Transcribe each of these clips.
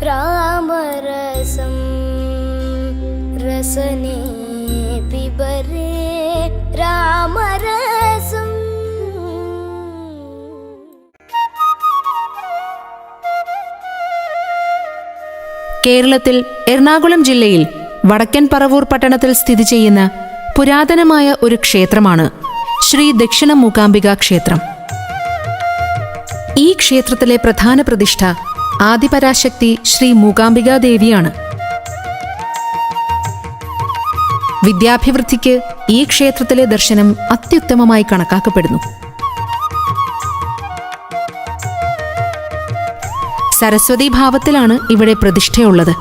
രാമരസം രസനേ പിബരേ രാമരസം. കേരളത്തിൽ എറണാകുളം ജില്ലയിൽ വടക്കൻ പറവൂർ പട്ടണത്തിൽ സ്ഥിതി ചെയ്യുന്ന പുരാതനമായ ഒരു ക്ഷേത്രമാണ് ശ്രീ ദക്ഷിണ മൂകാംബിക ക്ഷേത്രം. ഈ ക്ഷേത്രത്തിലെ പ്രധാന പ്രതിഷ്ഠ ആദിപരാശക്തി ശ്രീ മൂകാംബികാ ദേവിയാണ്. വിദ്യാഭിവൃദ്ധിക്ക് ഈ ക്ഷേത്രത്തിലെ ദർശനം അത്യുത്തമമായി കണക്കാക്കപ്പെടുന്നു. സരസ്വതി ഭാവത്തിലാണ് ഇവിടെ പ്രതിഷ്ഠയുള്ളത്.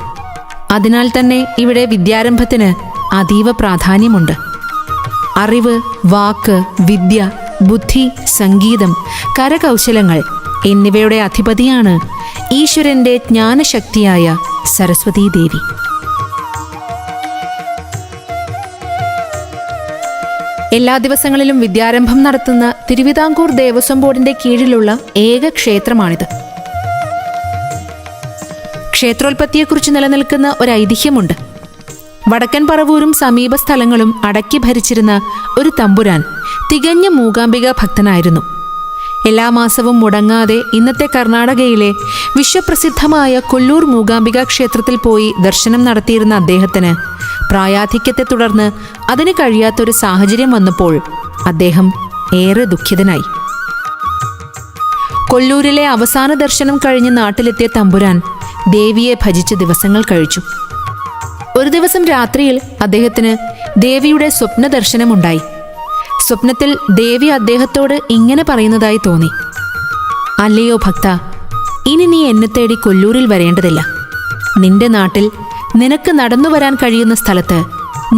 അതിനാൽ തന്നെ ഇവിടെ വിദ്യാരംഭത്തിന് അതീവ പ്രാധാന്യമുണ്ട്. അറിവ്, വാക്ക്, വിദ്യ, ബുദ്ധി, സംഗീതം, കരകൗശലങ്ങൾ എന്നിവയുടെ അധിപതിയാണ് ഈശ്വരന്റെ ജ്ഞാനശക്തിയായ സരസ്വതീ ദേവി. എല്ലാ ദിവസങ്ങളിലും വിദ്യാരംഭം നടത്തുന്ന തിരുവിതാംകൂർ ദേവസ്വം ബോർഡിന്റെ കീഴിലുള്ള ഏക ക്ഷേത്രമാണിത്. ക്ഷേത്രോൽപത്തിയെക്കുറിച്ച് നിലനിൽക്കുന്ന ഒരു ഐതിഹ്യമുണ്ട്. വടക്കൻ പറവൂരും സമീപ സ്ഥലങ്ങളും അടക്കി ഭരിച്ചിരുന്ന ഒരു തമ്പുരാൻ തികഞ്ഞ മൂകാംബിക ഭക്തനായിരുന്നു. എല്ലാ മാസവും മുടങ്ങാതെ ഇന്നത്തെ കർണാടകയിലെ വിശ്വപ്രസിദ്ധമായ കൊല്ലൂർ മൂകാംബിക ക്ഷേത്രത്തിൽ പോയി ദർശനം നടത്തിയിരുന്ന അദ്ദേഹത്തിന് പ്രായാധിക്യത്തെ തുടർന്ന് അതിന് കഴിയാത്തൊരു സാഹചര്യം വന്നപ്പോൾ അദ്ദേഹം ഏറെ ദുഃഖിതനായി. കൊല്ലൂരിലെ അവസാന ദർശനം കഴിഞ്ഞ് നാട്ടിലെത്തിയ തമ്പുരാൻ ദേവിയെ ഭജിച്ച് ദിവസങ്ങൾ കഴിച്ചു. ഒരു ദിവസം രാത്രിയിൽ അദ്ദേഹത്തിന് ദേവിയുടെ സ്വപ്ന ദർശനമുണ്ടായി. സ്വപ്നത്തിൽ ദേവി അദ്ദേഹത്തോട് ഇങ്ങനെ പറയുന്നതായി തോന്നി: അല്ലയോ ഭക്ത, ഇനി നീ എന്നെ തേടി കൊല്ലൂരിൽ വരേണ്ടതില്ല. നിന്റെ നാട്ടിൽ നിനക്ക് നടന്നു വരാൻ കഴിയുന്ന സ്ഥലത്ത്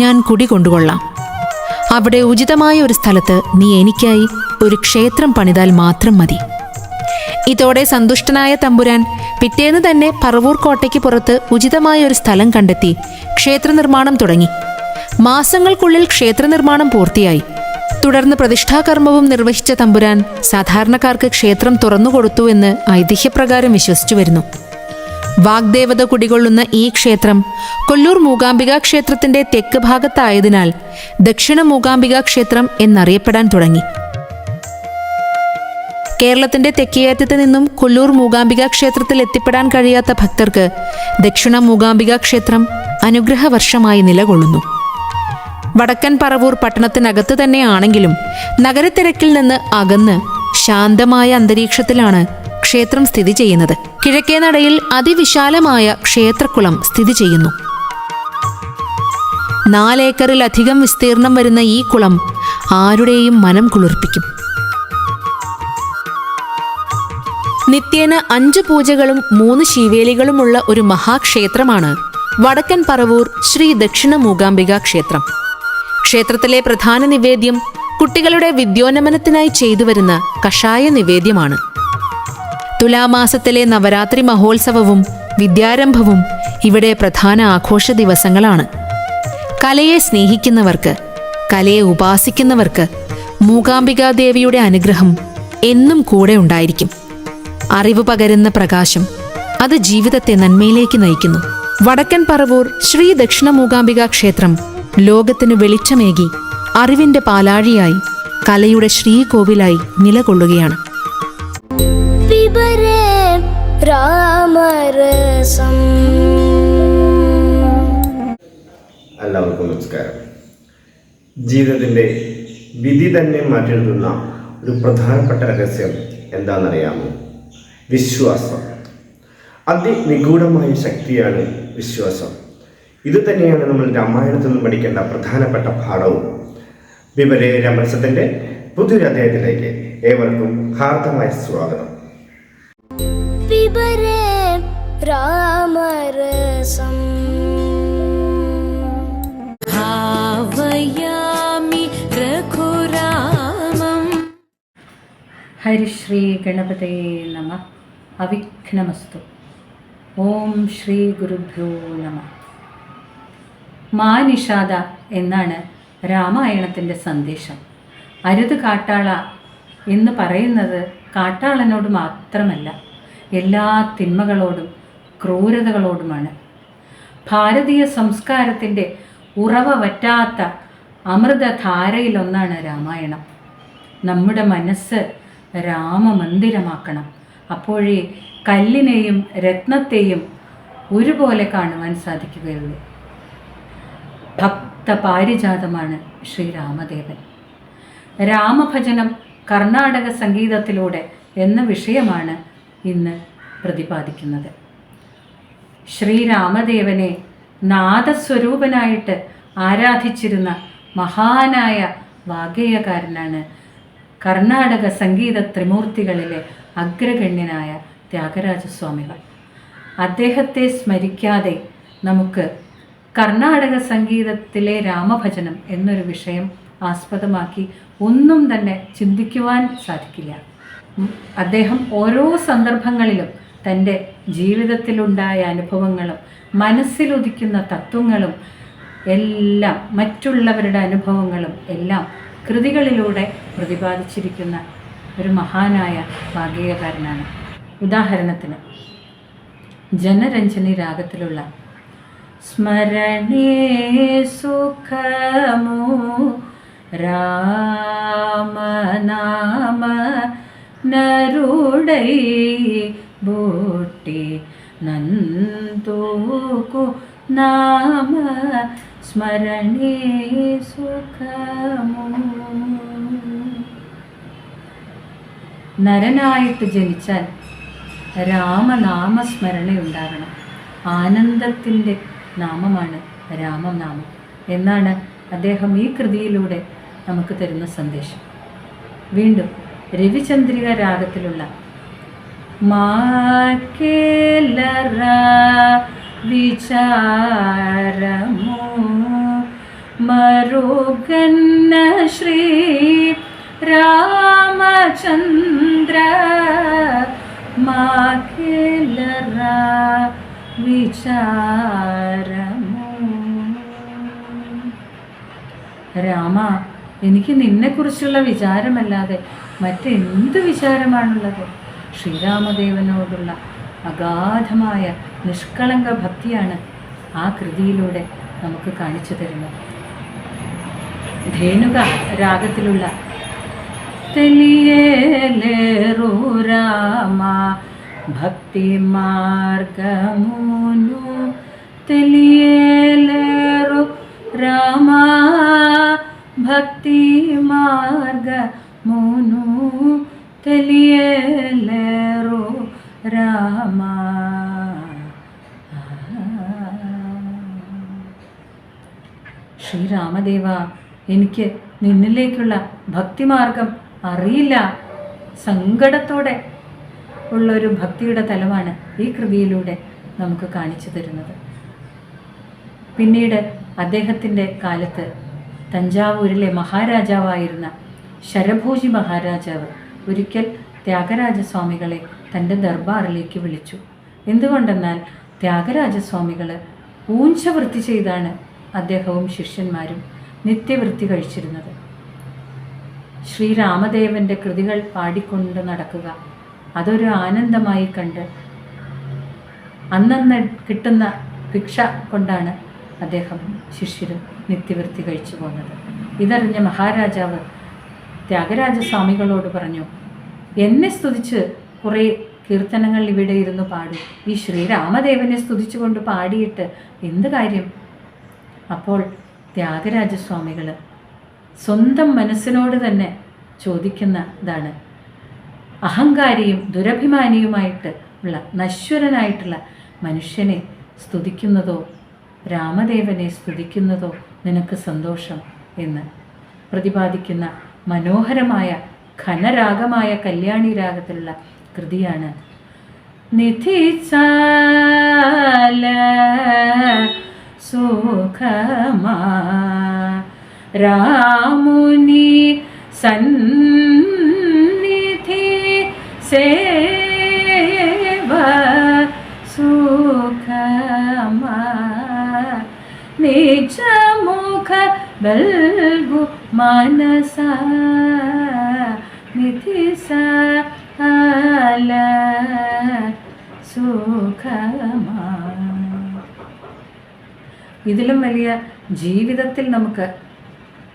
ഞാൻ കുടികൊണ്ടുകൊള്ളാം. അവിടെ ഉചിതമായ ഒരു സ്ഥലത്ത് നീ എനിക്കായി ഒരു ക്ഷേത്രം പണിതാൽ മാത്രം മതി. ഇതോടെ സന്തുഷ്ടനായ തമ്പുരാൻ പിറ്റേന്ന് തന്നെ പറവൂർ കോട്ടയ്ക്ക് പുറത്ത് ഉചിതമായ ഒരു സ്ഥലം കണ്ടെത്തി ക്ഷേത്രനിർമ്മാണം തുടങ്ങി. മാസങ്ങൾക്കുള്ളിൽ ക്ഷേത്രനിർമ്മാണം പൂർത്തിയായി. തുടർന്ന് പ്രതിഷ്ഠാകർമ്മവും നിർവഹിച്ച തമ്പുരാൻ സാധാരണക്കാർക്ക് ക്ഷേത്രം തുറന്നുകൊടുത്തു എന്ന് ഐതിഹ്യപ്രകാരം വിശ്വസിച്ചു വരുന്നു. വാഗ്ദേവത കുടികൊള്ളുന്ന ഈ ക്ഷേത്രം കൊല്ലൂർ മൂകാംബിക ക്ഷേത്രത്തിന്റെ തെക്ക് ഭാഗത്തായതിനാൽ ദക്ഷിണ മൂകാംബിക ക്ഷേത്രം എന്നറിയപ്പെടാൻ തുടങ്ങി. കേരളത്തിന്റെ തെക്കേയറ്റത്ത് നിന്നും കൊല്ലൂർ മൂകാംബിക ക്ഷേത്രത്തിൽ എത്തിപ്പെടാൻ കഴിയാത്ത ഭക്തർക്ക് ദക്ഷിണ മൂകാംബിക ക്ഷേത്രം അനുഗ്രഹവർഷമായി നിലകൊള്ളുന്നു. വടക്കൻ പറവൂർ പട്ടണത്തിനകത്ത് തന്നെയാണെങ്കിലും നഗരത്തിരക്കിൽ നിന്ന് അകന്ന് ശാന്തമായ അന്തരീക്ഷത്തിലാണ് ക്ഷേത്രം സ്ഥിതി ചെയ്യുന്നത്. കിഴക്കേ നടയിൽ അതിവിശാലമായ ക്ഷേത്രക്കുളം സ്ഥിതി ചെയ്യുന്നു. 4 ഏക്കറിലധികം വിസ്തീർണം വരുന്ന ഈ കുളം ആരുടെയും മനം കുളിർപ്പിക്കും. നിത്യേന 5 പൂജകളും 3 ശീവേലികളുമുള്ള ഒരു മഹാക്ഷേത്രമാണ് വടക്കൻ പറവൂർ ശ്രീ ദക്ഷിണ മൂകാംബിക ക്ഷേത്രം. ക്ഷേത്രത്തിലെ പ്രധാന നിവേദ്യം കുട്ടികളുടെ വിദ്യോന്നമനത്തിനായി ചെയ്തുവരുന്ന കഷായ നിവേദ്യമാണ്. തുലാമാസത്തിലെ നവരാത്രി മഹോത്സവവും വിദ്യാരംഭവും ഇവിടെ പ്രധാന ആഘോഷ ദിവസങ്ങളാണ്. കലയെ സ്നേഹിക്കുന്നവർക്ക്, കലയെ ഉപാസിക്കുന്നവർക്ക് മൂകാംബികാദേവിയുടെ അനുഗ്രഹം എന്നും കൂടെ ഉണ്ടായിരിക്കും. അറിവ് പകരുന്ന പ്രകാശം അത് ജീവിതത്തെ നന്മയിലേക്ക് നയിക്കുന്നു. വടക്കൻ പറവൂർ ശ്രീ ദക്ഷിണ മൂകാംബിക ക്ഷേത്രം ലോകത്തിന് വെളിച്ചമേകി അറിവിന്റെ പാലാഴിയായി, കലയുടെ ശ്രീകോവിലായി നിലകൊള്ളുകയാണ്. എല്ലാവർക്കും നമസ്കാരം. ജീവിതത്തിന്റെ വിധി തന്നെ മാറ്റിയെഴുതുന്ന ഒരു പ്രധാനപ്പെട്ട രഹസ്യം എന്താണെന്നറിയാമോ? വിശ്വാസം. അതിനിഗൂഢമായ ശക്തിയാണ് വിശ്വാസം. ഇത് തന്നെയാണ് നമ്മൾ രാമായണത്തിൽ നിന്ന് പഠിക്കേണ്ട പ്രധാനപ്പെട്ട പാഠവും. വിവരേ രാമരസത്തിൻ്റെ പുതിയൊരു അധ്യായത്തിലേക്ക് ഏവർക്കും ഹാർദമായ സ്വാഗതം. രാമരസം ഹരിശ്രീ ഗണപതേ നമഃ. അവിഘ്നമസ്തു. ഓം ശ്രീ ഗുരുഭ്യോ നമഃ. മാ നിഷാദ എന്നാണ് രാമായണത്തിൻ്റെ സന്ദേശം. അരുത് കാട്ടാള എന്ന് പറയുന്നത് കാട്ടാളനോട് മാത്രമല്ല, എല്ലാ തിന്മകളോടും ക്രൂരതകളോടുമാണ്. ഭാരതീയ സംസ്കാരത്തിൻ്റെ ഉറവ വറ്റാത്ത അമൃതധാരയിലൊന്നാണ് രാമായണം. നമ്മുടെ മനസ്സ് രാമമന്ദിരമാക്കണം. അപ്പോഴേ കല്ലിനെയും രത്നത്തെയും ഒരുപോലെ കാണുവാൻ സാധിക്കുകയുള്ളൂ. ഭക്തപാരിജാതമാണ് ശ്രീരാമദേവൻ. രാമഭജനം കർണാടക സംഗീതത്തിലൂടെ എന്ന വിഷയമാണ് ഇന്ന് പ്രതിപാദിക്കുന്നത്. ശ്രീരാമദേവനെ നാദസ്വരൂപനായിട്ട് ആരാധിച്ചിരുന്ന മഹാനായ വാഗ്ഗേയകാരനാണ് കർണാടക സംഗീത ത്രിമൂർത്തികളിലെ അഗ്രഗണ്യനായ ത്യാഗരാജസ്വാമികൾ. അദ്ദേഹത്തെ സ്മരിക്കാതെ നമുക്ക് കർണാടക സംഗീതത്തിലെ രാമഭജനം എന്നൊരു വിഷയം ആസ്പദമാക്കി ഒന്നും തന്നെ ചിന്തിക്കുവാൻ സാധിക്കില്ല. അദ്ദേഹം ഓരോ സന്ദർഭങ്ങളിലും തൻ്റെ ജീവിതത്തിലുണ്ടായ അനുഭവങ്ങളും മനസ്സിലുദിക്കുന്ന തത്വങ്ങളും എല്ലാം മറ്റുള്ളവരുടെ അനുഭവങ്ങളും എല്ലാം കൃതികളിലൂടെ പ്രതിപാദിച്ചിരിക്കുന്ന ഒരു മഹാനായ വാഗ്ഗേയകാരനാണ്. ഉദാഹരണത്തിന് ജനരഞ്ജനി രാഗത്തിലുള്ള സ്മരണേ സുഖമോ രാമനാമ നരുടൈ ബൂട്ടി നന്ദോകു നാമ സ്മരണേ സുഖമോ. നരനായിട്ട് ജനിച്ചാൽ രാമനാമസ്മരണയുണ്ടാകണം. ആനന്ദത്തിൻ്റെ നാമമാണ് രാമനാമം എന്നാണ് അദ്ദേഹം ഈ കൃതിയിലൂടെ നമുക്ക് തരുന്ന സന്ദേശം. വീണ്ടും രവിചന്ദ്രിക രാഗത്തിലുള്ള മാക്കേലറ വിചാരമോ മരുഗന്ന ശ്രീ രാമചന്ദ്ര മാക്കേലറ വിചാരമോ. രാമ, എനിക്ക് നിന്നെക്കുറിച്ചുള്ള വിചാരമല്ലാതെ മറ്റെന്ത് വിചാരമാണുള്ളത്? ശ്രീരാമദേവനോടുള്ള അഗാധമായ നിഷ്കളങ്ക ഭക്തിയാണ് ആ കൃതിയിലൂടെ നമുക്ക് കാണിച്ചു തരുന്നത്. ധേനുക രാഗത്തിലുള്ള തെളിയേലേറു രാമ ഭക്തി മാർഗമുനു തെളിയേലേറു രാമ ഭക്തി മാർഗമുനു തെളിയേലേറു രാമ. ശ്രീരാമദേവ, എനിക്ക് നിന്നിലേക്കുള്ള ഭക്തിമാർഗം അറിയില്ല. സങ്കടത്തോടെ ഉള്ളൊരു ഭക്തിയുടെ തലമാണ് ഈ കൃതിയിലൂടെ നമുക്ക് കാണിച്ചു തരുന്നത്. പിന്നീട് അദ്ദേഹത്തിൻ്റെ കാലത്ത് തഞ്ചാവൂരിലെ മഹാരാജാവായിരുന്ന ശരഭോജി മഹാരാജാവ് ഒരിക്കൽ ത്യാഗരാജസ്വാമികളെ തൻ്റെ ദർബാറിലേക്ക് വിളിച്ചു. എന്തുകൊണ്ടെന്നാൽ ത്യാഗരാജസ്വാമികൾ ഊഞ്ചവൃത്തി ചെയ്താണ് അദ്ദേഹവും ശിഷ്യന്മാരും നിത്യവൃത്തി കഴിച്ചിരുന്നത്. ശ്രീരാമദേവൻ്റെ കൃതികൾ പാടിക്കൊണ്ട് നടക്കുക അതൊരു ആനന്ദമായി കണ്ട് അന്നന്ന് കിട്ടുന്ന ഭിക്ഷ കൊണ്ടാണ് അദ്ദേഹം ശിഷ്യരും നിത്യവൃത്തി കഴിച്ചു പോകുന്നത്. ഇതറിഞ്ഞ മഹാരാജാവ് ത്യാഗരാജസ്വാമികളോട് പറഞ്ഞു, എന്നെ സ്തുതിച്ച് കുറേ കീർത്തനങ്ങൾ ഇവിടെ ഇരുന്ന് പാടി, ഈ ശ്രീരാമദേവനെ സ്തുതിച്ചുകൊണ്ട് പാടിയിട്ട് എന്ത് കാര്യം? അപ്പോൾ ത്യാഗരാജസ്വാമികൾ സ്വന്തം മനസ്സിനോട് തന്നെ ചോദിക്കുന്നതാണ്, അഹങ്കാരിയും ദുരഭിമാനിയുമായിട്ട് ഉള്ള നശ്വരനായിട്ടുള്ള മനുഷ്യനെ സ്തുതിക്കുന്നതോ രാമദേവനെ സ്തുതിക്കുന്നതോ നിനക്ക് സന്തോഷം എന്ന് പ്രതിപാദിക്കുന്ന മനോഹരമായ ഘനരാഗമായ കല്യാണി രാഗത്തിലുള്ള കൃതിയാണ് നിധിച്ചാല സുഖമാ രാമുനി സന്നിധി സേവ സുഖമാ നിജമുഖ ബൽഗു മനസ നിധി സാല സുഖമായി. ഇതിലും വലിയ ജീവിതത്തിൽ നമുക്ക്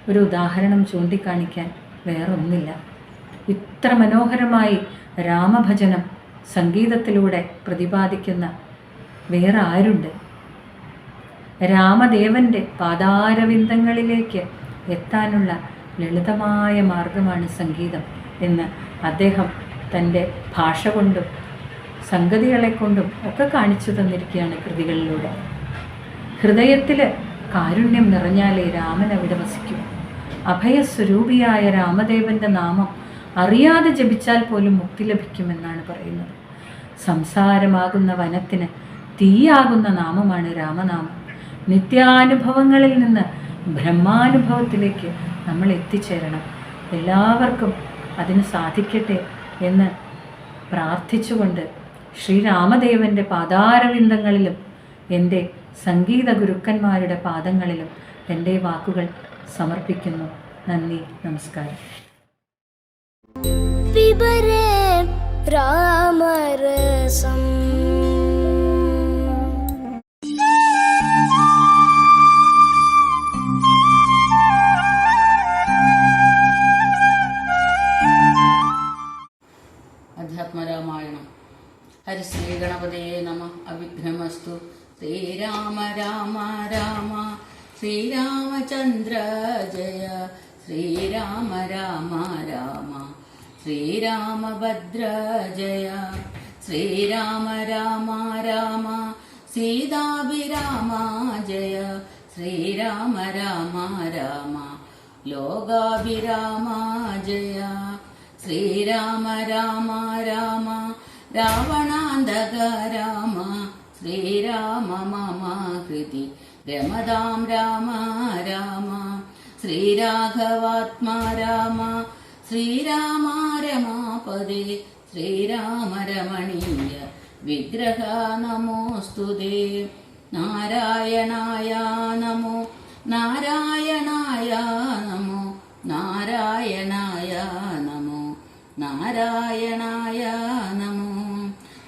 ഒരു ഉദാഹരണം ചൂണ്ടിക്കാണിക്കാൻ വേറൊന്നില്ല. ഇത്ര മനോഹരമായി രാമഭജനം സംഗീതത്തിലൂടെ പ്രതിപാദിക്കുന്ന വേറെ ആരുണ്ട്? രാമദേവൻ്റെ പാദാരവിന്ദങ്ങളിലേക്ക് എത്താനുള്ള ലളിതമായ മാർഗമാണ് സംഗീതം എന്ന് അദ്ദേഹം തൻ്റെ ഭാഷ കൊണ്ടും സംഗതികളെ കൊണ്ടും ഒക്കെ കാണിച്ചു തന്നിരിക്കുകയാണ് കൃതികളിലൂടെ. ഹൃദയത്തിൽ കാരുണ്യം നിറഞ്ഞാലേ രാമൻ അവിടെ വസിക്കും. അഭയസ്വരൂപിയായ രാമദേവൻ്റെ നാമം അറിയാതെ ജപിച്ചാൽ പോലും മുക്തി ലഭിക്കുമെന്നാണ് പറയുന്നത്. സംസാരമാകുന്ന വനത്തിന് തീയാകുന്ന നാമമാണ് രാമനാമം. നിത്യാനുഭവങ്ങളിൽ നിന്ന് ബ്രഹ്മാനുഭവത്തിലേക്ക് നമ്മൾ എത്തിച്ചേരണം. എല്ലാവർക്കും അതിന് സാധിക്കട്ടെ എന്ന് പ്രാർത്ഥിച്ചുകൊണ്ട് ശ്രീരാമദേവൻ്റെ പാദാരവിന്ദങ്ങളിലും എൻ്റെ സംഗീത ഗുരുക്കന്മാരുടെ പാദങ്ങളിലും എൻ്റെ വാക്കുകൾ സമർപ്പിക്കുന്നു. നന്ദി, നമസ്കാരം. പിബരേ രാമരസം. അധ്യാത്മരാമായണം. ഹരിശ്രീ ഗണപതയേ നമഃ. അവിഘ്നമസ്തു. ശ്രീരാമ രാമ രാമ ശ്രീരാമചന്ദ്ര ജയ. ശ്രീരാമ രാമ രാമ ശ്രീരാമഭദ്ര ജയ. ശ്രീരാമ രാമ രാമ സീതാഭിരാമ ജയ. ശ്രീരാമ രാമ രാമ ലോകാഭിരാമ ജയ. ശ്രീരാമ രാമ രാമ രാവണാന്തക രാമ. ശ്രീരാമ മമ ഹൃദി രമതാം രാമ രാമ. ശ്രീരാഘവാത്മാ രാമ ശ്രീരാമ രമാപദേ. ശ്രീരാമ രമണീയ വിഗ്രഹ നമോസ്തുതേ. നാരായണായ നമോ നാരായണായ നമോ നാരായണായ നമോ നാരായണായ നമോ.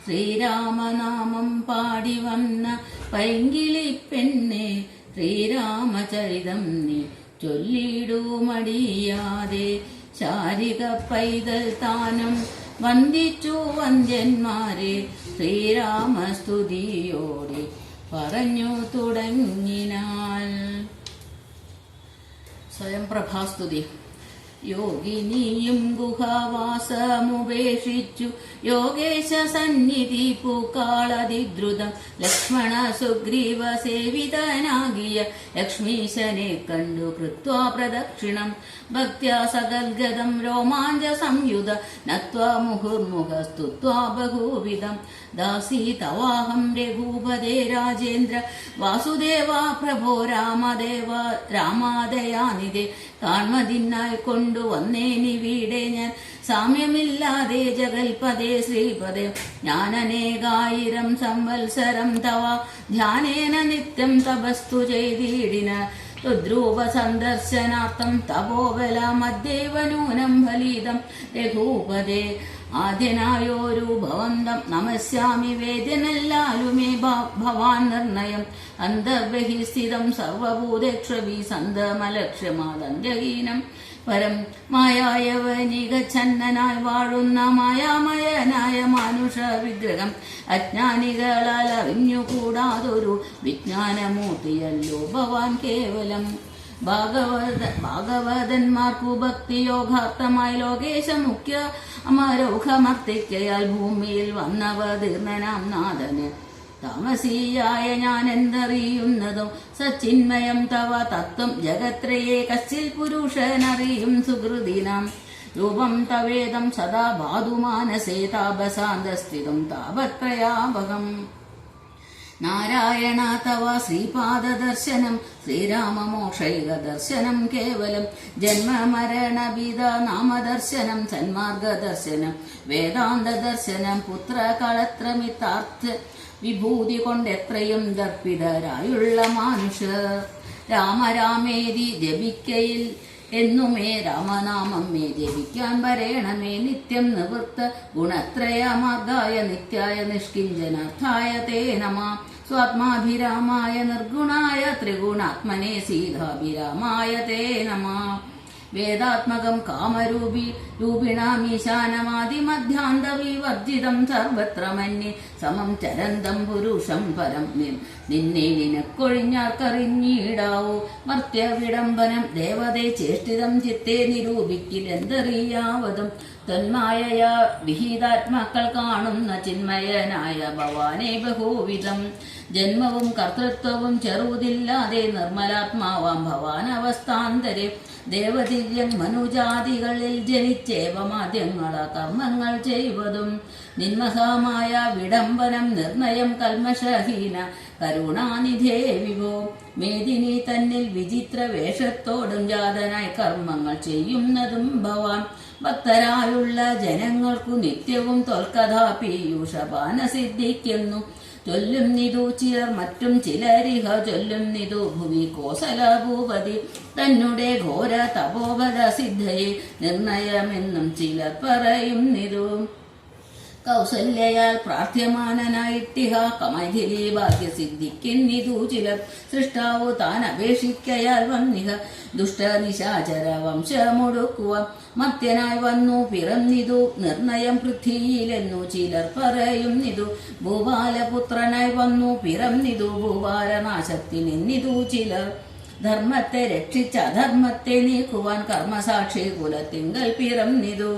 ശ്രീരാമനാമം പാടി വന്ന പൈങ്കിളി പെണ്ണെ ശ്രീരാമചരിതം നീ ചൊല്ലിടുമടിയാതെ. ശാരിക പൈതൽ താനും വന്ദിച്ചു വന്ദ്യന്മാരെ ശ്രീരാമസ്തുതിയോടെ പറഞ്ഞു തുടങ്ങിനാൽ. സ്വയം പ്രഭാസ്തുതി. യോഗിനിയും ഗുഹാവാസമുപേക്ഷിച്ചു യോഗേശ സന്നിധി പൂക്കാളതിദ്രുതം. ലക്ഷ്മണ സുഗ്രീവ സേവിതനാകിയ ലക്ഷ്മീശനെ കണ്ടു കൃത്വാ പ്രദക്ഷിണം. ഭക്ത്യാ സകൽഗതം രോമാഞ്ച സംയുത നത്വാ മുഹുർമുഖ സ്തുത്വാ ബഹുവിധം. ദാസി തവാഹം രഘൂപതേ രാജേന്ദ്ര വാസുദേവ പ്രഭോ രാമദേവ രാമാദയാനിധേ. കാൺമതിനായി കൊണ്ടുവന്നേനി വീടെ ഞാൻ സാമ്യമില്ലാതെ ജഗൽപദേ ശ്രീപദേ. ഞാനനേകായിരം സംവത്സരം തവ ധ്യാനേന നിത്യം തപസ്തു ചെയ്തിടിന. രുദ്രൂപ സന്ദർശനാർത്ഥം തപോബല മധ്യേവ നൂനം ഫലിതം രഘൂപദേ. ആദ്യനായോരു ഭവന്തം നമസ്യാമി വേദ്യനല്ലാലുമേ ഭവാൻ നിർണയം. അന്തർബഹിസ്ഥിതം സർവഭൂതേക്ഷവി സന്തമലക്ഷ്യമാദന്യഹീനം. പരം മായായവനികച്ഛന്നനായി വാഴുന്ന മായാമയനായ മാനുഷ വിഗ്രഹം. അജ്ഞാനികളാൽ അറിഞ്ഞുകൂടാതൊരു വിജ്ഞാനമൂർത്തിയല്ലോ ഭവാൻ കേവലം. ഭാഗവതന്മാർക്കു ഭക്തിയോഗാർത്ഥമായി ലോകേശ മുഖ്യ അമരൗഖമർത്തിക്കയാൽ ഭൂമിയിൽ വന്നവതീർണനാം നാഥന്. താമസീയായ ഞാൻ എന്തറിയുന്നതും സച്ചിന്മയം തവ തത്വം. ജഗത്രയെ കശ്ചിൽ പുരുഷനറിയും സുഹൃദിനാം. രൂപം തവേദം സദാ ബാധുമാനസേ താപസാന്തസ്ഥിതം താപത്രയാഭകം. നാരായണ തവ ശ്രീപാദദർശനം ശ്രീരാമമോക്ഷൈക ദർശനം കേവലം. ജന്മമരണവിധ നാമദർശനം സന്മാർഗദർശനം വേദാന്ത ദർശനം. പുത്രകളത്രമിത്താർത്ഥ വിഭൂതി കൊണ്ടെത്രയും ദർപ്പിതരായുള്ള മാനുഷർ. രാമരാമേതി ജപിക്കയിൽ എന്നുമേ രാമനാമം മേ ജപിക്കാൻ വരേണമേ നിത്യം നിവൃത്ത ഗുണത്രയമാർഗായ നിത്യായ നിഷ്കിഞ്ചനാർത്ഥായ തേ നമഃ സ്വാത്മാഭിരാമായ നിർഗുണായ ത്രിഗുണാത്മനെ സീതാഭിരാമായ തേ നമഃ വേദാത്മകം കാമരൂപി രൂപിണാമീശാനമാദിമധ്യാന്തവിവർജിതം സർവത്ര മന്യേ സമം ചരന്തം പുരുഷം പരം നിന്നെ നിനക്കൊഴിഞ്ഞാർക്കറിഞ്ഞിടാവൂ മർത്യവിടംബനം ദേവതേ ചേഷ്ടിതം ചിത്തെ നിരൂപിക്കിലെന്തറിയാവതും തന്മായയ വിഹിതാത്മാക്കൾ കാണുന്ന ചിന്മയനായ ഭവാനെ ബഹുവിധം ജന്മവും കർത്തൃത്വവും ചെറുതില്ലാതെ നിർമ്മലാത്മാവാം ഭവാൻ അവസ്ഥാന്തരെ ദേവതില്യം മനുജാതികളിൽ ജനിച്ചേവമാദ്യങ്ങള കർമ്മങ്ങൾ ചെയ്വതും നിന്മഹമായ വിടംബനം നിർണയം കൽമഷഹീന കരുണാനിധേ വിഭോ മേദിനി തന്നിൽ വിചിത്ര വേഷത്തോടും ജാതനായി കർമ്മങ്ങൾ ചെയ്യുന്നതും ഭവാൻ ഭക്തരായുള്ള ജനങ്ങൾക്കു നിത്യവും തൊൽക്കഥാ പീയൂഷപാന സിദ്ധിക്കുന്നു ചൊല്ലുന്നിതു ചിലർ മറ്റും ചിലരിഹ ചൊല്ലുന്നിതു ഭുവി കോസല ഭൂപതി തന്നെ ഘോര തപോബല സിദ്ധയെ നിർണയമെന്നും ചിലർ പറയുന്നിതു കൗസല്യയാൽ പ്രാർത്ഥ്യമാനനായിട്ടിഹ കമൈഥിലി ഭാഗ്യ സിദ്ധിക്കുന്നിതു ചിലർ സൃഷ്ടാവു താൻ അപേക്ഷിക്കയാൽ വന്നിഹ ദുഷ്ടനിശാചര വംശമൊടുക്കുവ മത്യനായി വന്നു പിറന്നിതു നിർണയം പൃഥ്വിയിലെന്നു ചിലർ പറയുന്നിതു ഭൂപാലപുത്രനായി വന്നു പിറന്നിതു ഭൂപാലനാശത്തിനെന്നിതു ചിലർ ധർമ്മത്തെ രക്ഷിച്ച അധർമ്മത്തെ നീക്കുവാൻ കർമ്മസാക്ഷി കുലത്തിങ്കൽ പിറന്നിതു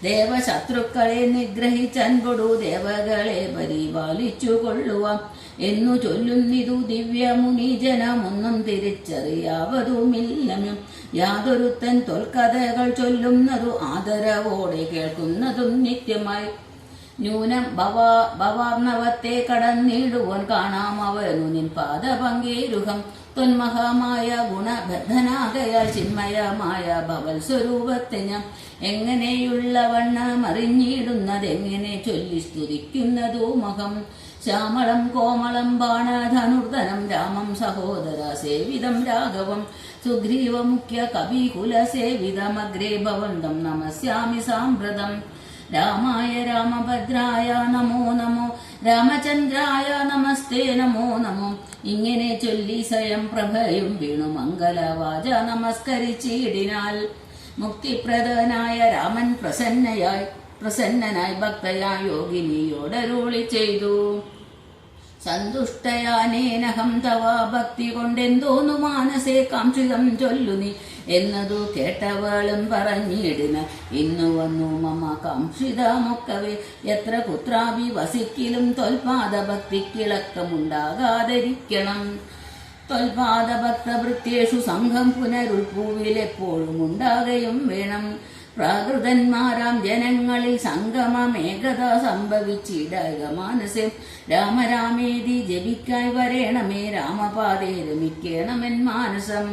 ദേവശത്രുക്കളെ നിഗ്രഹിച്ചൻപൊടു ദേവകളെ പരിപാലിച്ചു കൊള്ളുവാം എന്നു ചൊല്ലുന്നിതു ദിവ്യമുനിജനമൊന്നും തിരിച്ചറിയാവതുമില്ലനും യാതൊരുത്തൻ തൊൽക്കഥകൾ ചൊല്ലുന്നതു ആദരവോടെ കേൾക്കുന്നതും നിത്യമായി ന്യൂനം ഭവാർണവത്തെ കടന്നിടുവാൻ കാണാം അവനു നിൻ പാദപങ്കേരുഹം തൊന്മഹമായ ഗുണബദ്ധനാകയാൽ ചിന്മയമായ ഭവൽ സ്വരൂപത്തെ ഞാൻ എങ്ങനെയുള്ള വണ്ണം അറിഞ്ഞിടുന്നതെങ്ങനെ ചൊല്ലി സ്തുതിക്കുന്നതോ മഹം ശ്യാമളം കോമളം ബാണധനുർധനം രാമം സഹോദര സേവിതം രാഘവം സുഗ്രീവമുഖ്യ കവികുല സേവിതമഗ്രേ ഭവന്തം നമസ്യാമി സാമ്പ്രതം രാമായ രാമഭദ്രായ നമോ നമോ രാമചന്ദ്രായ നമസ്തേ നമോ നമോ ഇങ്ങനെ ചൊല്ലി സ്വയം പ്രഭയും വീണു മംഗലവാച നമസ്കരിച്ചിടിനാൽ മുക്തിപ്രദനായ രാമൻ പ്രസന്നനായി ഭക്തയായ യോഗിനിയോടരുളി ചെയ്തു സന്തുഷ്ടയാനേനഹം തവ ഭക്തി കൊണ്ടെന്തോന്നു മാനസേ കാംക്ഷിതം ചൊല്ലുനി എന്നതു കേട്ടവളും പറഞ്ഞിടിന ഇന്നു വന്നു മമ കാംക്ഷിതമൊക്കവേ എത്ര കുത്രാഭി വസിക്കിലും തൊൽപാദ ഭക്തിക്കിളക്കമുണ്ടാകാതിരിക്കണം ത്വൽപാദഭക്തഭൃത്യേഷു സംഘം പുനരുൾപ്പൂവിലെപ്പോഴും ഉണ്ടാകയും വേണം പ്രാകൃതന്മാരാം ജനങ്ങളിൽ സംഗമമേകത സംഭവിച്ചിടക മാനസേ രാമരാമേതി ജപിക്കായി വരേണമേ രാമപാദേ രമിക്കേണമെൻ മാനസം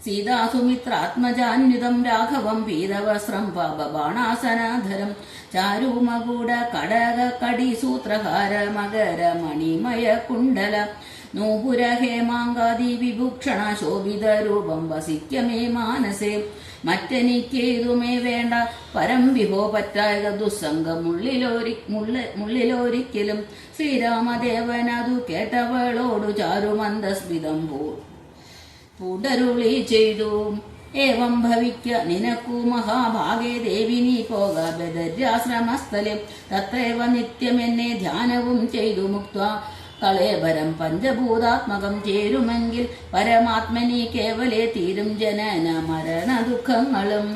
സീതാസുമിത്രാത്മജാന്യുതം രാഘവം പീതവസ്ത്രം പാപബാണാസനാധരം ചാരുമകൂട കടക കടി സൂത്രഹാര മകര മണിമയ കുണ്ടല നൂപുര ഹേമാങ്കാദി വിഭൂഷണ ശോഭിത രൂപം വസിക്കമേ മാനസേ മറ്റെനിക്കേതുമേ വേണ്ട പരം വിഭോ പറ്റായ ദുസ്സംഗമുള്ളിലൊരിക്കലും ശ്രീരാമദേവനതു കേട്ടവളോടു ചാരുമന്ദസ്മിതം പൂടരുളി ചെയ്തു ഏവം ഭവിക്ക നിനക്കു മഹാഭാഗേ ദേവി നീ പോക ബദര്യാശ്രമസ്ഥലം തത്രേവ നിത്യമെന്നെ ധ്യാനവും ചെയ്തു മുക്ത കളേബരം പഞ്ചഭൂതാത്മകം ചേരുമെങ്കിൽ പരമാത്മനി കേവലേ തീരും ജനന മരണ ദുഃഖങ്ങളും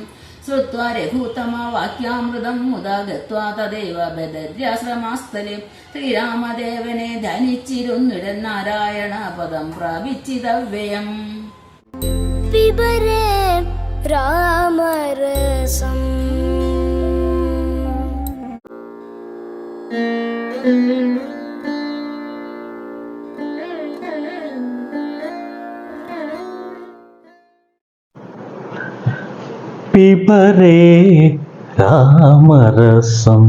ശ്രുത്വാ രഘൂത്തമ വാക്യാമൃതം മുദാ ഗത്വാ തദേവ ബദര്യാശ്രമസ്ഥലേ ശ്രീരാമദേവനെ ധനിച്ചിരുന്നിടൻ നാരായണ പദം പ്രാപിച്ചിതവ്യയം പിബരേ രാമരസം പിബരേ രാമരസം.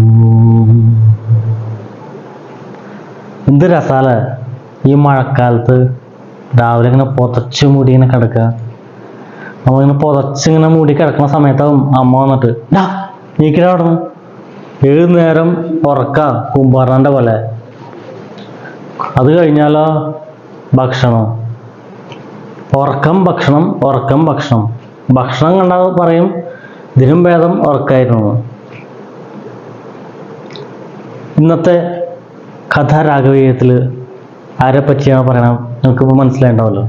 എന്ത് രസാല ഈ മഴക്കാലത്ത് രാവിലെ ഇങ്ങനെ പൊതച്ചു മൂടി ഇങ്ങനെ കിടക്കുക. അമ്മ ഇങ്ങനെ പുതച്ചിങ്ങനെ മൂടി കിടക്കുന്ന സമയത്താവും അമ്മ വന്നിട്ട് ഡാ നീക്കിട അവിടെ നിന്ന്. 7 നേരം ഉറക്ക കുംഭാരൻ്റെ പോലെ. അത് കഴിഞ്ഞാലോ ഭക്ഷണം, ഉറക്കം ഭക്ഷണം, ഉറക്കം ഭക്ഷണം. ഭക്ഷണം കണ്ടാൽ പറയും ഇതിനും ഭേദം ഉറക്കായിരുന്നു. ഇന്നത്തെ കഥാരാഘവീയത്തിൽ ആരെ പറ്റിയാണ് പറയണം നിങ്ങൾക്കിപ്പോൾ മനസ്സിലായിട്ടുണ്ടാവല്ലോ.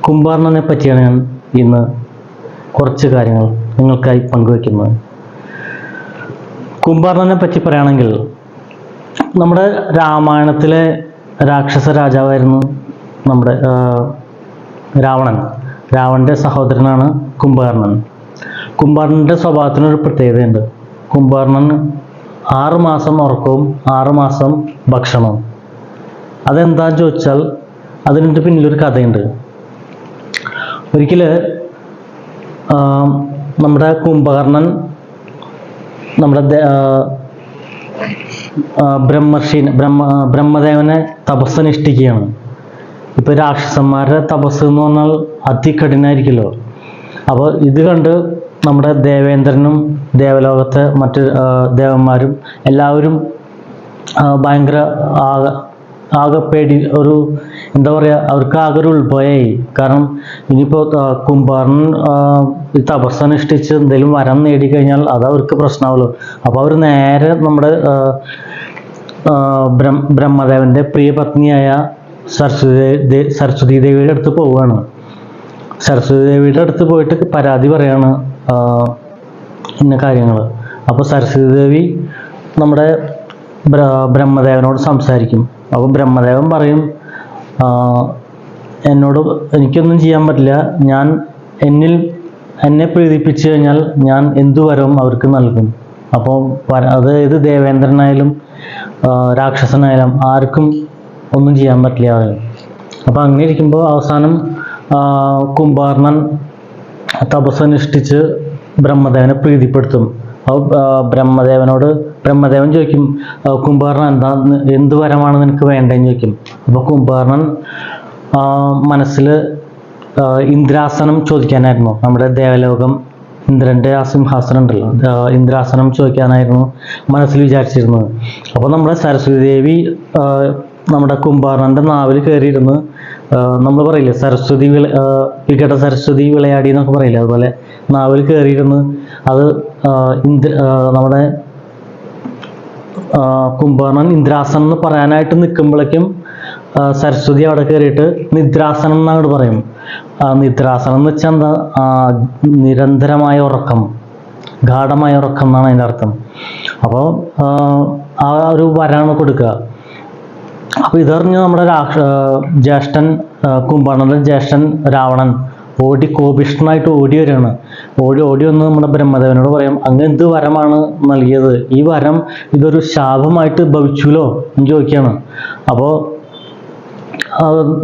കുംഭാർണനെ പറ്റിയാണ് ഞാൻ ഇന്ന് കുറച്ച് കാര്യങ്ങൾ നിങ്ങൾക്കായി പങ്കുവയ്ക്കുന്നത്. കുംഭാർണനെ പറ്റി പറയുകയാണെങ്കിൽ നമ്മുടെ രാമായണത്തിലെ രാക്ഷസ രാജാവായിരുന്നു നമ്മുടെ രാവണൻ. രാവണൻ്റെ സഹോദരനാണ് കുംഭാർണൻ. കുംഭാർണൻ്റെ സ്വഭാവത്തിനൊരു പ്രത്യേകതയുണ്ട്. കുംഭാർണൻ 6 മാസം ഉറക്കവും 6 മാസം ഭക്ഷണവും. അതെന്താന്ന് ചോദിച്ചാൽ അതിൻ്റെ പിന്നിലൊരു കഥയുണ്ട്. ഒരിക്കൽ നമ്മുടെ കുംഭകർണൻ നമ്മുടെ ബ്രഹ്മദേവനെ തപസ്സനുഷ്ഠിക്കുകയാണ്. ഇപ്പം രാക്ഷസന്മാരുടെ തപസ് എന്ന് പറഞ്ഞാൽ അതികഠിനായിരിക്കുമല്ലോ. അപ്പോൾ ഇത് കണ്ട് നമ്മുടെ ദേവേന്ദ്രനും ദേവലോകത്തെ മറ്റ് ദേവന്മാരും എല്ലാവരും ഭയങ്കര ആകെ പേടി, ഒരു എന്താ പറയുക, അവർക്ക് ആകെ ഒരു ഉൾഭയായി. കാരണം ഇനിയിപ്പോൾ കുംഭാരൻ ഈ തപസ്സനുഷ്ഠിച്ച് എന്തെങ്കിലും വരം നേടിക്കഴിഞ്ഞാൽ അത് അവർക്ക് പ്രശ്നമാവുമല്ലോ. അപ്പോൾ അവർ നേരെ നമ്മുടെ ബ്രഹ്മദേവൻ്റെ പ്രിയ പത്നിയായ സരസ്വതി ദേവിയുടെ അടുത്ത് പോവുകയാണ്. സരസ്വതി ദേവിയുടെ അടുത്ത് പോയിട്ട് പരാതി പറയാണ് ഇന്ന കാര്യങ്ങൾ. അപ്പോൾ സരസ്വതി ദേവി നമ്മുടെ ബ്രഹ്മദേവനോട് സംസാരിക്കും. അപ്പോൾ ബ്രഹ്മദേവൻ പറയും എനിക്കൊന്നും ചെയ്യാൻ പറ്റില്ല, എന്നെ പ്രീതിപ്പിച്ചു കഴിഞ്ഞാൽ ഞാൻ എന്തു വരവും അവർക്ക് നൽകും. അപ്പോൾ അത് ഏത് ദേവേന്ദ്രനായാലും രാക്ഷസനായാലും ആർക്കും ഒന്നും ചെയ്യാൻ പറ്റില്ല പറയും. അപ്പോൾ അങ്ങനെ ഇരിക്കുമ്പോൾ അവസാനം കുംഭാർണൻ തപസ്സനുഷ്ഠിച്ച് ബ്രഹ്മദേവനെ പ്രീതിപ്പെടുത്തും. അപ്പോൾ ബ്രഹ്മദേവൻ ചോദിക്കും കുംഭാർണൻ എന്ത് വരമാണ് നിനക്ക് വേണ്ടതെന്ന് ചോദിക്കും. അപ്പോൾ കുംഭാർണൻ മനസ്സിൽ ഇന്ദ്രാസനം ചോദിക്കാനായിരുന്നു. നമ്മുടെ ദേവലോകം ഇന്ദ്രൻ്റെ ആ സിംഹാസനം ഉണ്ടല്ലോ, ഇന്ദ്രാസനം ചോദിക്കാനായിരുന്നു മനസ്സിൽ വിചാരിച്ചിരുന്നത്. അപ്പോൾ നമ്മുടെ സരസ്വതി ദേവി നമ്മുടെ കുംഭാർണൻ്റെ നാവിൽ കയറിയിരുന്ന് നമ്മൾ പറയില്ലേ വികട സരസ്വതി വിളയാടി എന്നൊക്കെ പറയില്ലേ, അതുപോലെ നാവിൽ കയറിയിരുന്ന് അത് നമ്മുടെ കുംഭാർണൻ ഇന്ദ്രാസനം എന്ന് പറയാനായിട്ട് നിൽക്കുമ്പോഴേക്കും സരസ്വതി അവിടെ കയറിയിട്ട് നിദ്രാസനം എന്നങ്ങോട്ട് പറയും. നിദ്രാസനം എന്ന് വെച്ചാൽ എന്താ, നിരന്തരമായ ഉറക്കം, ഗാഠമായ ഉറക്കം എന്നാണ് അതിൻ്റെ അർത്ഥം. അപ്പോൾ ആ ഒരു വരാണ് കൊടുക്കുക. അപ്പോൾ ഇതറിഞ്ഞ് നമ്മുടെ ജ്യേഷ്ഠൻ കുംഭാർണൻ്റെ ജ്യേഷ്ഠൻ രാവണൻ കോപിഷ്ഠനായിട്ട് ഓടി വരികയാണ്. ഓടി വന്ന് നമ്മുടെ ബ്രഹ്മദേവനോട് പറയും അങ്ങ് എന്ത് വരമാണ് നൽകിയത്, ഈ വരം ഇതൊരു ശാപമായിട്ട് ഭവിച്ചുല്ലോ എന്ന് ചോദിക്കുകയാണ്. അപ്പോൾ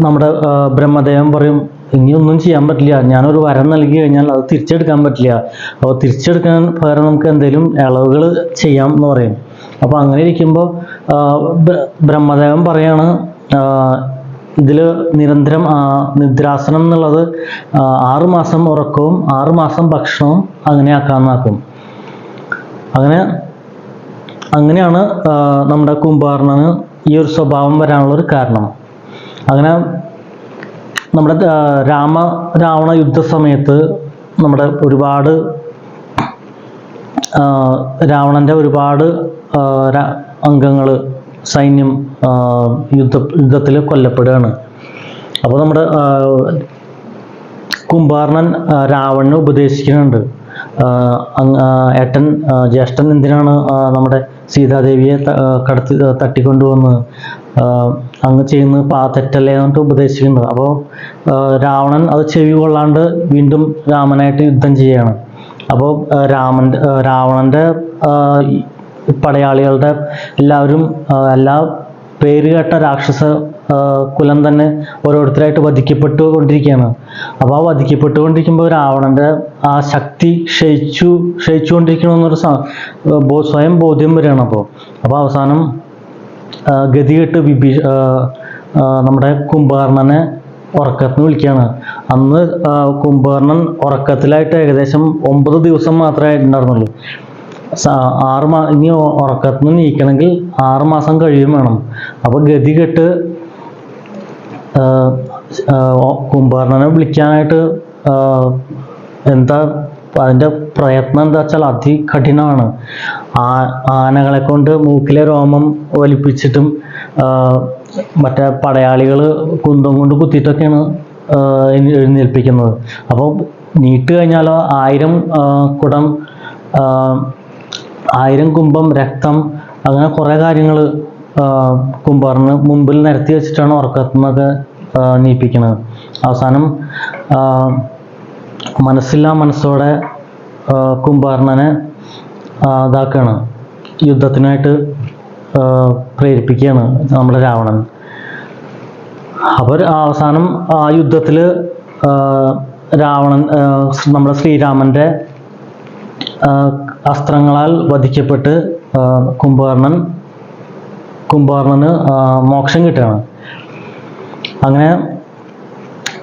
നമ്മുടെ ബ്രഹ്മദേവൻ പറയും ഇനിയൊന്നും ചെയ്യാൻ പറ്റില്ല, ഞാനൊരു വരം നൽകി കഴിഞ്ഞാൽ അത് തിരിച്ചെടുക്കാൻ പറ്റില്ല, അപ്പോൾ തിരിച്ചെടുക്കാൻ പകരം നമുക്ക് എന്തെങ്കിലും ഇളവുകൾ ചെയ്യാം എന്ന് പറയും. അപ്പോൾ അങ്ങനെ ഇരിക്കുമ്പോൾ ബ്രഹ്മദേവൻ പറയാണ് ഇതിൽ നിരന്തരം നിദ്രാസനം എന്നുള്ളത് 6 മാസം ഉറക്കവും 6 മാസം ഭക്ഷണവും അങ്ങനെ ആക്കാമെന്നാക്കും. അങ്ങനെയാണ് നമ്മുടെ കുംഭാർണന് ഈ ഒരു സ്വഭാവം വരാനുള്ളൊരു കാരണം. അങ്ങനെ നമ്മുടെ രാവണ യുദ്ധ സമയത്ത് നമ്മുടെ ഒരുപാട് രാവണൻ്റെ ഒരുപാട് അംഗങ്ങൾ സൈന്യം യുദ്ധത്തിൽ കൊല്ലപ്പെടുകയാണ്. അപ്പോൾ നമ്മുടെ കുംഭാർണൻ രാവണനെ ഉപദേശിക്കുന്നുണ്ട്, ജ്യേഷ്ഠൻ എന്തിനാണ് നമ്മുടെ സീതാദേവിയെ തട്ടിക്കൊണ്ടുവന്ന് അങ്ങ് ചെയ്യുന്നത് തെറ്റല്ലേ എന്നിട്ട് ഉപദേശിക്കുന്നുണ്ട്. അപ്പോൾ രാവണൻ അത് ചെവി കൊള്ളാണ്ട് വീണ്ടും രാമനായിട്ട് യുദ്ധം ചെയ്യുകയാണ്. അപ്പോൾ രാവണൻ്റെ പടയാളികളുടെ എല്ലാവരും എല്ലാ പേരുകേട്ട രാക്ഷസ കുലം തന്നെ ഓരോരുത്തരായിട്ട് വധിക്കപ്പെട്ടുകൊണ്ടിരിക്കുകയാണ്. അപ്പോൾ ആ വധിക്കപ്പെട്ടുകൊണ്ടിരിക്കുമ്പോൾ രാവണൻ്റെ ആ ശക്തി ക്ഷയിച്ചുകൊണ്ടിരിക്കണമെന്നൊരു സ്വയം ബോധ്യം വരികയാണ്. അപ്പോൾ അവസാനം ഗതികെട്ട് നമ്മുടെ കുംഭാർണനെ ഉറക്കത്തിന് വിളിക്കുകയാണ്. അന്ന് കുംഭകർണൻ ഉറക്കത്തിലായിട്ട് ഏകദേശം 9 ദിവസം മാത്രമേ ആയിട്ടുണ്ടായിരുന്നുള്ളൂ. ഇനി ഉറക്കത്തിൽ നിന്ന് നീക്കണമെങ്കിൽ 6 മാസം കഴിയും വേണം. അപ്പോൾ ഗതി കെട്ട് കുംഭകർണനെ വിളിക്കാനായിട്ട് എന്താ അതിൻ്റെ പ്രയത്നം എന്താ വെച്ചാൽ അതികഠിനമാണ്. ആനകളെ കൊണ്ട് മൂക്കിലെ രോമം വലിപ്പിച്ചിട്ടും മറ്റേ പടയാളികൾ കുന്തം കൊണ്ട് കുത്തിയിട്ടൊക്കെയാണ് എഴുന്നേൽപ്പിക്കുന്നത്. അപ്പോൾ നീട്ട് കഴിഞ്ഞാലോ 1000 കുംഭം രക്തം, അങ്ങനെ കുറേ കാര്യങ്ങൾ കുംഭകർണന് മുമ്പിൽ നിരത്തി വെച്ചിട്ടാണ് ഉറക്കത്തിൽ നിന്നൊക്കെ നീപ്പിക്കുന്നത്. അവസാനം മനസ്സില്ലാ മനസ്സോടെ കുംഭകർണനെ ഇതാക്കുകയാണ്, യുദ്ധത്തിനായിട്ട് പ്രേരിപ്പിക്കുകയാണ് നമ്മുടെ രാവണൻ. അപ്പോൾ അവസാനം ആ യുദ്ധത്തിൽ രാവണൻ നമ്മുടെ ശ്രീരാമൻ്റെ അസ്ത്രങ്ങളാൽ വധിക്കപ്പെട്ട് കുംഭകർണന് മോക്ഷം കിട്ടുകയാണ്. അങ്ങനെ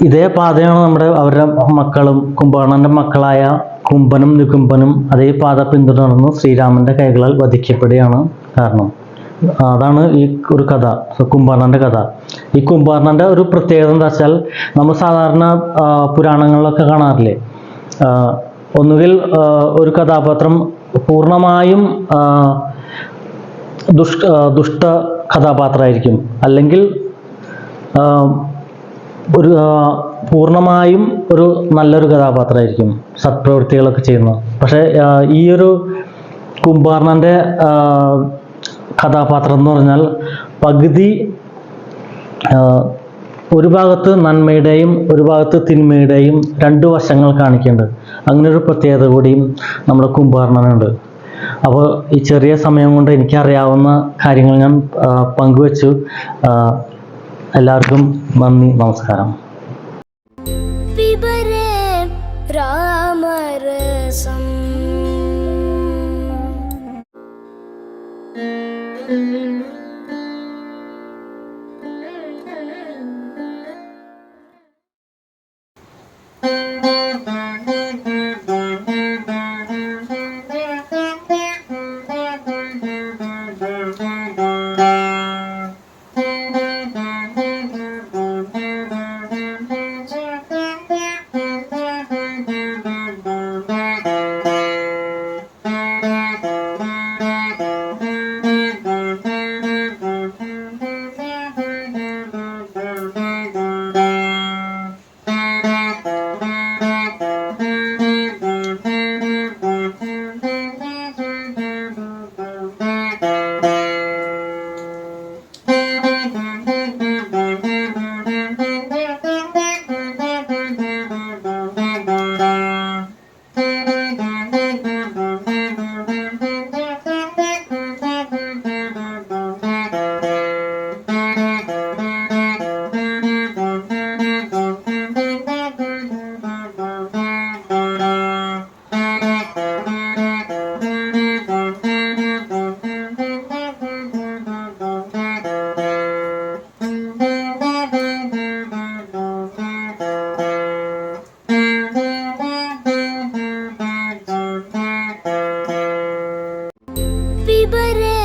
ഇതേ പാതയാണ് അവരുടെ മക്കളും കുംഭകർണൻ്റെ മക്കളായ കുംഭനും നികുംഭനും അതേ പാത പിന്തുടർന്ന് ശ്രീരാമൻ്റെ കൈകളാൽ വധിക്കപ്പെടുകയാണ് കാരണം. അതാണ് ഈ ഒരു കഥ, കുംഭകർണൻ്റെ കഥ. ഈ കുംഭകർണൻ്റെ ഒരു പ്രത്യേകത എന്താ വെച്ചാൽ, നമ്മൾ സാധാരണ പുരാണങ്ങളിലൊക്കെ കാണാറില്ലേ, ഒന്നുകിൽ ഒരു കഥാപാത്രം പൂർണ്ണമായും ദുഷ്ട കഥാപാത്രമായിരിക്കും, അല്ലെങ്കിൽ ഒരു പൂർണ്ണമായും ഒരു നല്ലൊരു കഥാപാത്രമായിരിക്കും, സത്പ്രവൃത്തികളൊക്കെ ചെയ്യുന്നു. പക്ഷേ ഈ ഒരു കുംഭകർണൻ്റെ കഥാപാത്രം എന്ന് പറഞ്ഞാൽ പകുതി ഒരു ഭാഗത്ത് നന്മയുടെയും ഒരു ഭാഗത്ത് തിന്മയുടെയും 2 വശങ്ങൾ കാണിക്കുന്നുണ്ട്. അങ്ങനെ ഒരു പ്രത്യേകത കൂടിയും നമ്മുടെ കുംഭകർണനുണ്ട്. അപ്പോൾ ഈ ചെറിയ സമയം കൊണ്ട് എനിക്കറിയാവുന്ന കാര്യങ്ങൾ ഞാൻ പങ്കുവച്ചു. എല്ലാവർക്കും നന്ദി, നമസ്കാരം. പിബരേ രാമരസം പിബരേ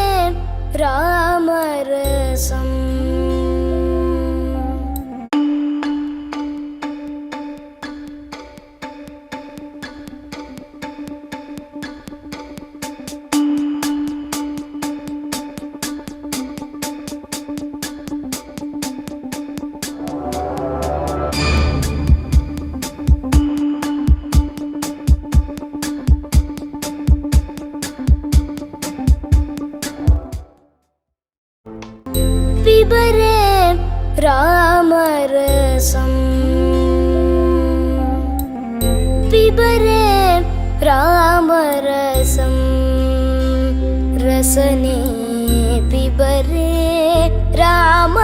രാമരസം പിബരേ രാമരസം പിബരേ രാമരസം രസനേ പിബരേ രാമ